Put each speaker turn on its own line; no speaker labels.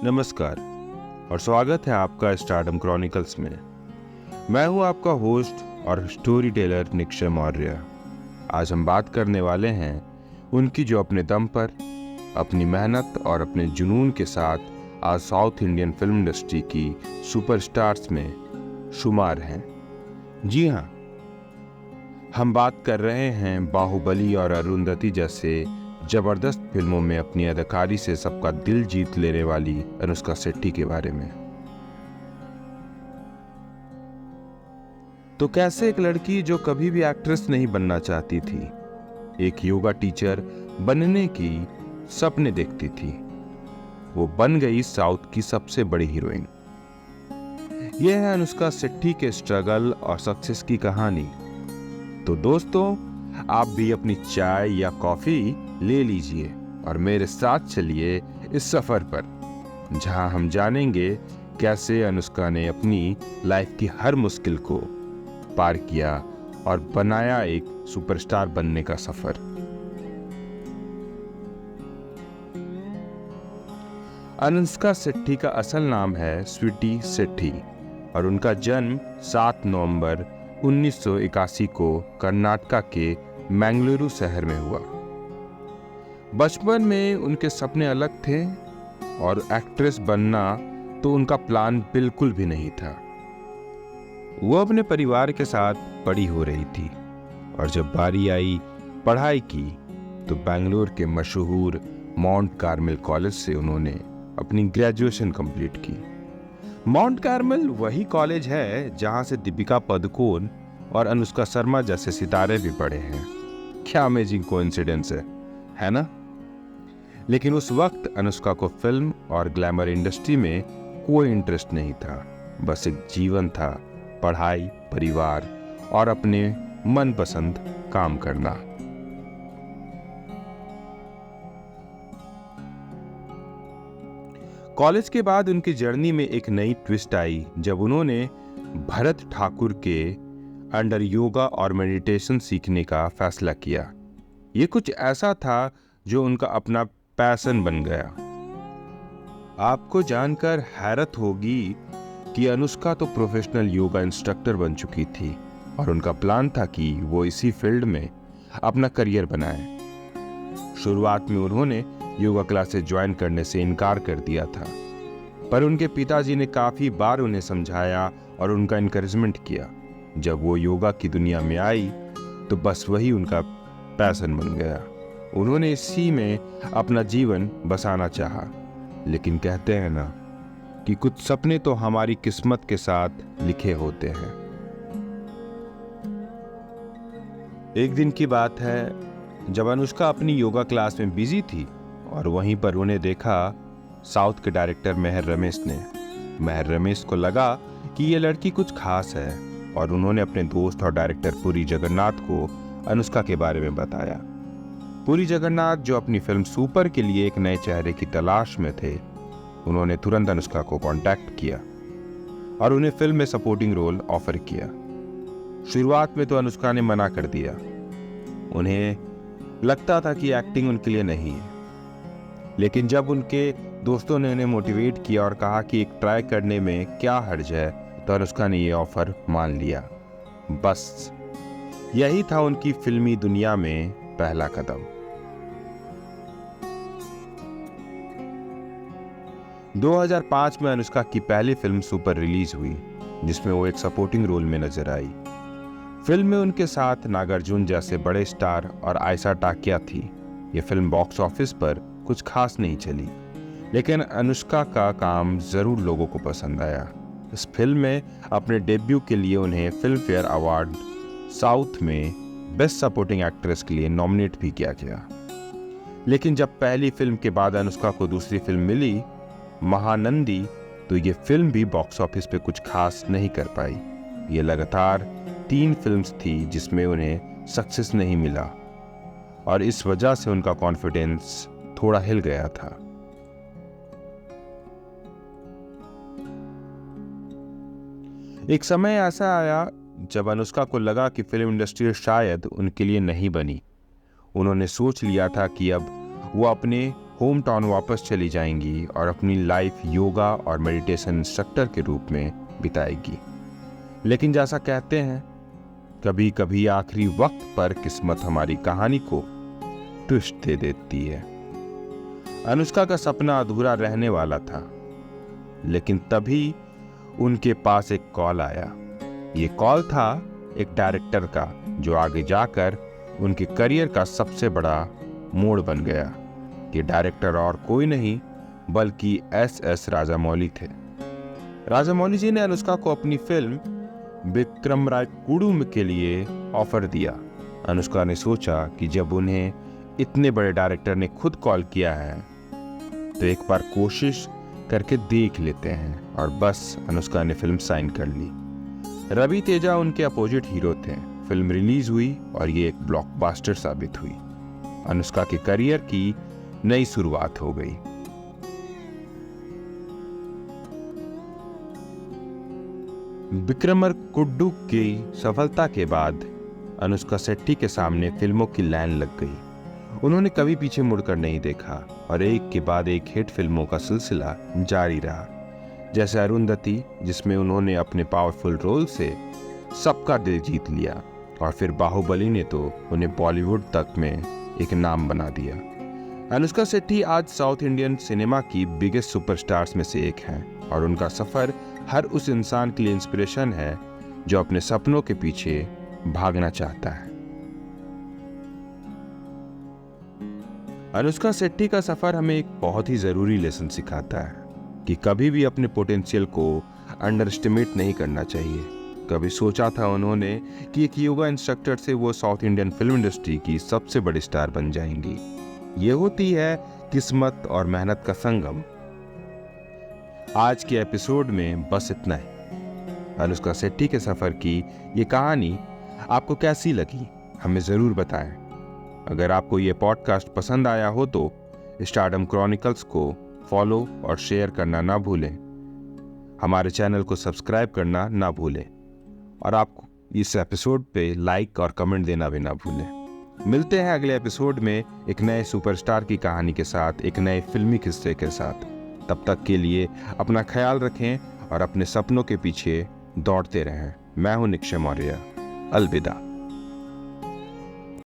नमस्कार और स्वागत है आपका स्टारडम क्रॉनिकल्स में। मैं हूं आपका होस्ट और स्टोरी टेलर निक्षय मौर्य। आज हम बात करने वाले हैं उनकी जो अपने दम पर, अपनी मेहनत और अपने जुनून के साथ आज साउथ इंडियन फिल्म इंडस्ट्री की सुपरस्टार्स में शुमार हैं। जी हाँ, हम बात कर रहे हैं बाहुबली और अरुंधति जैसे जबरदस्त फिल्मों में अपनी अदाकारी से सबका दिल जीत लेने वाली अनुष्का शेट्टी के बारे में। तो कैसे एक लड़की जो कभी भी एक्ट्रेस नहीं बनना चाहती थी, एक योगा टीचर बनने की सपने देखती थी, वो बन गई साउथ की सबसे बड़ी हीरोइन। यह है अनुष्का शेट्टी के स्ट्रगल और सक्सेस की कहानी। तो दोस्तों, आप भी अपनी चाय या कॉफी ले लीजिए और मेरे साथ चलिए इस सफर पर, जहां हम जानेंगे कैसे अनुष्का ने अपनी लाइफ की हर मुश्किल को पार किया और बनाया एक सुपरस्टार बनने का सफर। अनुष्का शेट्टी का असल नाम है स्वीटी शेट्टी और उनका जन्म 7 नवंबर 1981 को कर्नाटका के मैंगलुरु शहर में हुआ। बचपन में उनके सपने अलग थे और एक्ट्रेस बनना तो उनका प्लान बिल्कुल भी नहीं था। वो अपने परिवार के साथ बड़ी हो रही थी और जब बारी आई पढ़ाई की तो बेंगलोर के मशहूर माउंट कार्मेल कॉलेज से उन्होंने अपनी ग्रेजुएशन कंप्लीट की। माउंट कार्मेल वही कॉलेज है जहां से दीपिका पादुकोण और अनुष्का शर्मा जैसे सितारे भी पढ़े हैं। क्या अमेजिंग कोइंसिडेंस है ना? लेकिन उस वक्त अनुष्का को फिल्म और ग्लैमर इंडस्ट्री में कोई इंटरेस्ट नहीं था। बस एक जीवन था, पढ़ाई, परिवार और अपने मनपसंद काम करना। कॉलेज के बाद उनकी जर्नी में एक नई ट्विस्ट आई जब उन्होंने भरत ठाकुर के अंडर योगा और मेडिटेशन सीखने का फैसला किया। ये कुछ ऐसा था जो उनका अपना पैशन बन गया। आपको जानकर हैरत होगी कि अनुष्का तो प्रोफेशनल योगा इंस्ट्रक्टर बन चुकी थी और उनका प्लान था कि वो इसी फील्ड में अपना करियर बनाए। शुरुआत में उन्होंने योगा क्लासेस ज्वाइन करने से इनकार कर दिया था, पर उनके पिताजी ने काफी बार उन्हें समझाया और उनका इनकरेजमेंट किया। जब वो योगा की दुनिया में आई तो बस वही उनका पैशन बन गया। उन्होंने इसी में अपना जीवन बसाना चाहा। लेकिन कहते हैं ना कि कुछ सपने तो हमारी किस्मत के साथ लिखे होते हैं। एक दिन की बात है जब अनुष्का अपनी योगा क्लास में बिजी थी और वहीं पर उन्हें देखा साउथ के डायरेक्टर मेहर रमेश ने। मेहर रमेश को लगा कि ये लड़की कुछ खास है और उन्होंने अपने दोस्त और डायरेक्टर पुरी जगन्नाथ को अनुष्का के बारे में बताया। पुरी जगन्नाथ, जो अपनी फिल्म सुपर के लिए एक नए चेहरे की तलाश में थे, उन्होंने तुरंत अनुष्का को कांटेक्ट किया और उन्हें फिल्म में सपोर्टिंग रोल ऑफर किया। शुरुआत में तो अनुष्का ने मना कर दिया। उन्हें लगता था कि एक्टिंग उनके लिए नहीं है, लेकिन जब उनके दोस्तों ने उन्हें मोटिवेट किया और कहा कि एक ट्राई करने में क्या हर्ज है, तो अनुष्का ने ये ऑफर मान लिया। बस यही था उनकी फिल्मी दुनिया में पहला कदम। 2005 में अनुष्का की पहली फिल्म सुपर रिलीज हुई, जिसमें वो एक सपोर्टिंग रोल में नजर आई। फिल्म में उनके साथ नागार्जुन जैसे बड़े स्टार और आयशा टाकिया थी। ये फिल्म बॉक्स ऑफिस पर कुछ खास नहीं चली, लेकिन अनुष्का का काम जरूर लोगों को पसंद आया। इस फिल्म में अपने डेब्यू के लिए उन्हें फिल्म फेयर अवार्ड साउथ में बेस्ट सपोर्टिंग एक्ट्रेस के लिए नॉमिनेट भी किया गया। लेकिन जब पहली फिल्म के बाद अनुष्का को दूसरी फिल्म मिली, महानंदी, तो ये फिल्म भी बॉक्स ऑफिस पे कुछ खास नहीं कर पाई। ये लगातार 3 फिल्म्स थी जिसमें उन्हें सक्सेस नहीं मिला और इस वजह से उनका कॉन्फिडेंस थोड़ा हिल गया था। एक समय ऐसा आया जब अनुष्का को लगा कि फिल्म इंडस्ट्री शायद उनके लिए नहीं बनी। उन्होंने सोच लिया था कि अब वो अपने होम टाउन वापस चली जाएंगी और अपनी लाइफ योगा और मेडिटेशन इंस्ट्रक्टर के रूप में बिताएगी। लेकिन जैसा कहते हैं, कभी कभी आखिरी वक्त पर किस्मत हमारी कहानी को ट्विस्ट दे देती है। अनुष्का का सपना अधूरा रहने वाला था, लेकिन तभी उनके पास एक कॉल आया। ये कॉल था एक डायरेक्टर का, जो आगे जाकर उनके करियर का सबसे बड़ा मोड़ बन गया। ये डायरेक्टर और कोई नहीं बल्कि एस राजामौली थे। राजामौली जी ने अनुष्का को अपनी फिल्म विक्रमराय कुडुम के लिए ऑफर दिया। अनुष्का ने सोचा कि जब उन्हें इतने बड़े डायरेक्टर ने खुद कॉल किया है तो एक बार कोशिश करके देख लेते हैं, और बस अनुष्का ने फिल्म साइन कर ली। रवि तेजा उनके अपोजिट हीरो थे। फिल्म रिलीज हुई और ये एक ब्लॉकबस्टर साबित हुई। अनुष्का के करियर की नई शुरुआत हो गई। विक्रमर कुड्डू की सफलता के बाद अनुष्का शेट्टी के सामने फिल्मों की लाइन लग गई। उन्होंने कभी पीछे मुड़कर नहीं देखा और एक के बाद एक हिट फिल्मों का सिलसिला जारी रहा। जैसे अरुंधति, जिसमें उन्होंने अपने पावरफुल रोल से सबका दिल जीत लिया, और फिर बाहुबली ने तो उन्हें बॉलीवुड तक में एक नाम बना दिया। अनुष्का शेट्टी आज साउथ इंडियन सिनेमा की बिगेस्ट सुपरस्टार्स में से एक हैं, और उनका सफर हर उस इंसान के लिए इंस्पिरेशन है जो अपने सपनों के पीछे भागना चाहता है। अनुष्का शेट्टी का सफर हमें एक बहुत ही जरूरी लेसन सिखाता है कि कभी भी अपने पोटेंशियल को अंडर एस्टिमेट नहीं करना चाहिए। कभी सोचा था उन्होंने कि एक योगा इंस्ट्रक्टर से वो साउथ इंडियन फिल्म इंडस्ट्री की सबसे बड़ी स्टार बन जाएंगी। ये होती है किस्मत और मेहनत का संगम। आज के एपिसोड में बस इतना ही। अनुष्का शेट्टी के सफर की ये कहानी आपको कैसी लगी, हमें जरूर बताएं। अगर आपको ये पॉडकास्ट पसंद आया हो तो स्टारडम क्रॉनिकल्स को फॉलो और शेयर करना ना भूलें। हमारे चैनल को सब्सक्राइब करना ना भूलें, और आपको इस एपिसोड पे लाइक और कमेंट देना भी ना भूलें। मिलते हैं अगले एपिसोड में एक नए सुपरस्टार की कहानी के साथ, एक नए फिल्मी किस्से के साथ। तब तक के लिए अपना ख्याल रखें और अपने सपनों के पीछे दौड़ते रहें। मैं हूं निक्षय मौर्य। अलविदा।